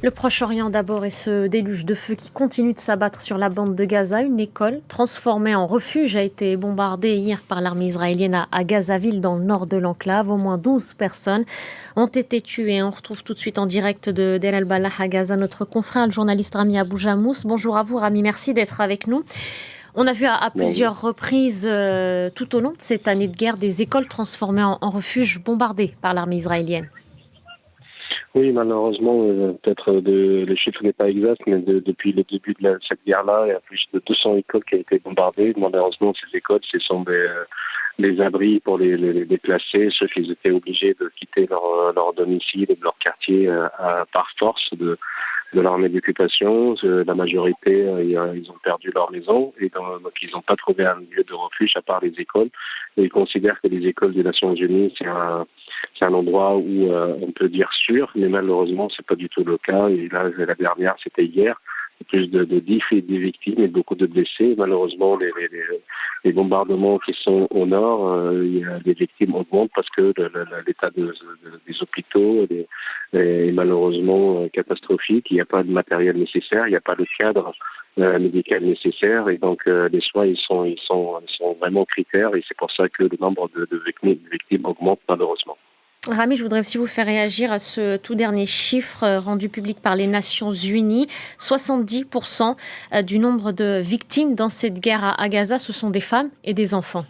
Le Proche-Orient d'abord et ce déluge de feu qui continue de s'abattre sur la bande de Gaza. Une école transformée en refuge a été bombardée hier par l'armée israélienne à Gazaville dans le nord de l'enclave. Au moins 12 personnes ont été tuées. On retrouve tout de suite en direct de Deir el-Balah à Gaza notre confrère, le journaliste Rami Abou Jamous. Bonjour à vous Rami, merci d'être avec nous. On a vu à Bon, plusieurs reprises tout au long de cette année de guerre des écoles transformées en refuge bombardées par l'armée israélienne. oui, malheureusement, le chiffre n'est pas exact, mais depuis le début de cette guerre-là, il y a plus de 200 écoles qui ont été bombardées. Malheureusement, ces écoles, ce sont des abris pour les déplacés, ceux qui étaient obligés de quitter leur domicile et de leur quartier par force de l'armée d'occupation. La majorité, ils ont perdu leur maison et donc ils n'ont pas trouvé un lieu de refuge à part les écoles. Et ils considèrent que les écoles des Nations Unies, c'est un endroit où on peut dire sûr, mais malheureusement, c'est pas du tout le cas. Et là, la dernière, c'était hier. Plus de 10 victimes et beaucoup de blessés. Malheureusement, les bombardements qui sont au nord, les victimes augmentent parce que l'état des hôpitaux est malheureusement catastrophique. Il n'y a pas de matériel nécessaire, il n'y a pas de cadre médical nécessaire et donc les soins ils sont vraiment critères et c'est pour ça que le nombre de victimes augmente malheureusement. Rami, je voudrais aussi vous faire réagir à ce tout dernier chiffre rendu public par les Nations Unies. 70% du nombre de victimes dans cette guerre à Gaza, ce sont des femmes et des enfants.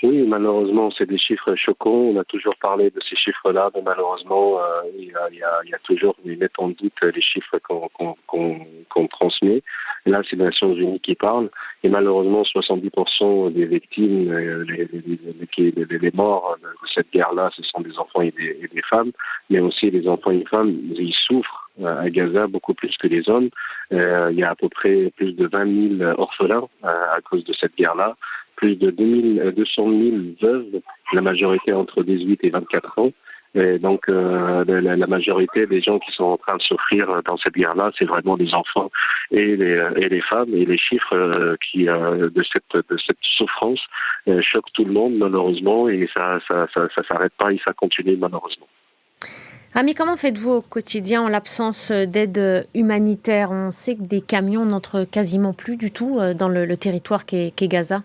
Oui, malheureusement, c'est des chiffres choquants. On a toujours parlé de ces chiffres-là, mais malheureusement, il y a toujours, ils mettent en doute les chiffres qu'on transmet. Et là, c'est les Nations Unies qui parlent. Et malheureusement, 70% des victimes, les morts de cette guerre-là, ce sont des enfants et des femmes. Mais aussi, les enfants et les femmes, ils souffrent à Gaza beaucoup plus que les hommes. Il y a à peu près plus de 20 000 orphelins à cause de cette guerre-là, plus de 200 000 veuves, la majorité entre 18 et 24 ans. Et donc, la majorité des gens qui sont en train de souffrir dans cette guerre-là, c'est vraiment les enfants et les femmes. Et les chiffres de cette souffrance choquent tout le monde, malheureusement, et ça s'arrête pas et ça continue, malheureusement. Rami, comment faites-vous au quotidien en l'absence d'aide humanitaire? On sait que des camions n'entrent quasiment plus du tout dans le territoire qu'est Gaza.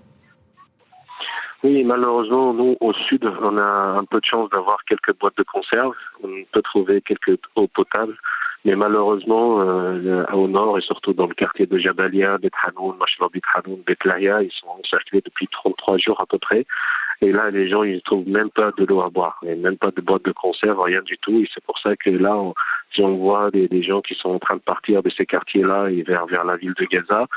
Oui, malheureusement, nous, au sud, on a un peu de chance d'avoir quelques boîtes de conserve. On peut trouver quelques eau potable. Mais malheureusement, au nord et surtout dans le quartier de Jabalia, Bet Hanoun, Machla Bet Hanoun, Bet Laïa, ils sont encerclés depuis 33 jours à peu près. Et là, les gens, ils ne trouvent même pas de l'eau à boire, et même pas de boîte de conserve, rien du tout. Et c'est pour ça que là, si on voit des gens qui sont en train de partir de ces quartiers-là et vers la ville de Gaza,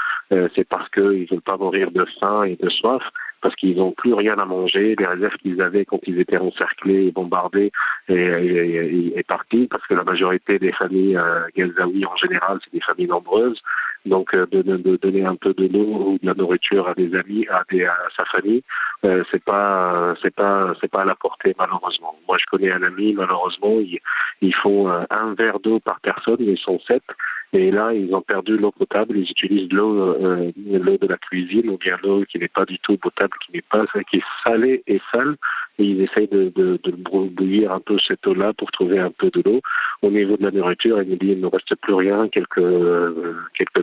c'est parce qu'ils ne veulent pas mourir de faim et de soif, parce qu'ils n'ont plus rien à manger. Les réserves qu'ils avaient quand ils étaient encerclés et bombardés est partie, parce que la majorité des familles gazaouis en général, c'est des familles nombreuses. Donc, de donner un peu de l'eau ou de la nourriture à des amis, à sa famille, c'est pas à la portée malheureusement. Moi, je connais un ami, malheureusement, ils font un verre d'eau par personne, ils sont 7. Et là, ils ont perdu l'eau potable. Ils utilisent l'eau de la cuisine ou bien l'eau qui n'est pas du tout potable, qui est salée et sale. Et ils essayent de bouillir un peu cette eau-là pour trouver un peu de l'eau. Au niveau de la nourriture, ils nous disent qu'il ne reste plus rien, quelques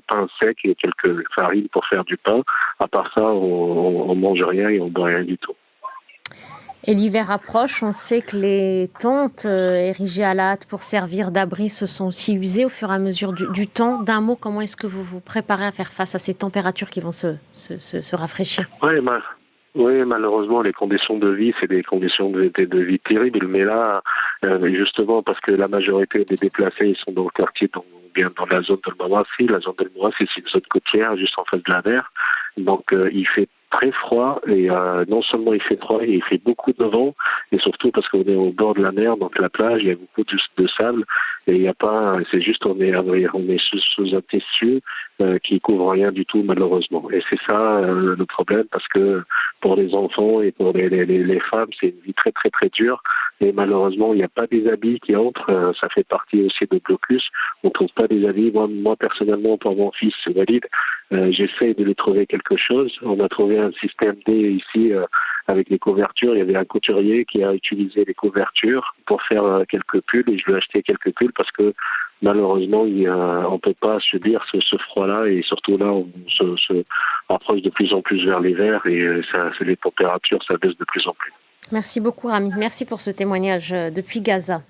pains secs et quelques farines pour faire du pain. À part ça, on mange rien et on boit rien du tout. Et l'hiver approche, on sait que les tentes érigées à la hâte pour servir d'abri se sont aussi usées au fur et à mesure du temps. D'un mot, comment est-ce que vous vous préparez à faire face à ces températures qui vont se rafraîchir? Ouais, oui, malheureusement, les conditions de vie, c'est des conditions de vie terribles. Mais là, justement, parce que la majorité des déplacés, ils sont dans le quartier, bien dans la zone de Mawassi. La zone de Mawassi, c'est une zone côtière, juste en face de la mer. Donc, il fait très froid et non seulement il fait froid, il fait beaucoup de vent et surtout parce qu'on est au bord de la mer, donc la plage, il y a beaucoup de sable et il n'y a pas, c'est juste on est sous un tissu qui couvre rien du tout malheureusement. Et c'est ça le problème parce que pour les enfants et pour les femmes, c'est une vie très très très dure et malheureusement il n'y a pas des habits qui entrent, ça fait partie aussi de blocus. On trouve pas des habits. Moi personnellement pour mon fils Walid, j'essaie de lui trouver quelque chose. On a trouvé un système D ici avec les couvertures. Il y avait un couturier qui a utilisé les couvertures pour faire quelques pulls et je lui ai acheté quelques pulls parce que malheureusement, on peut pas subir ce froid-là, et surtout là, on se rapproche de plus en plus vers l'hiver, et les températures, ça baisse de plus en plus. Merci beaucoup, Rami. Merci pour ce témoignage depuis Gaza.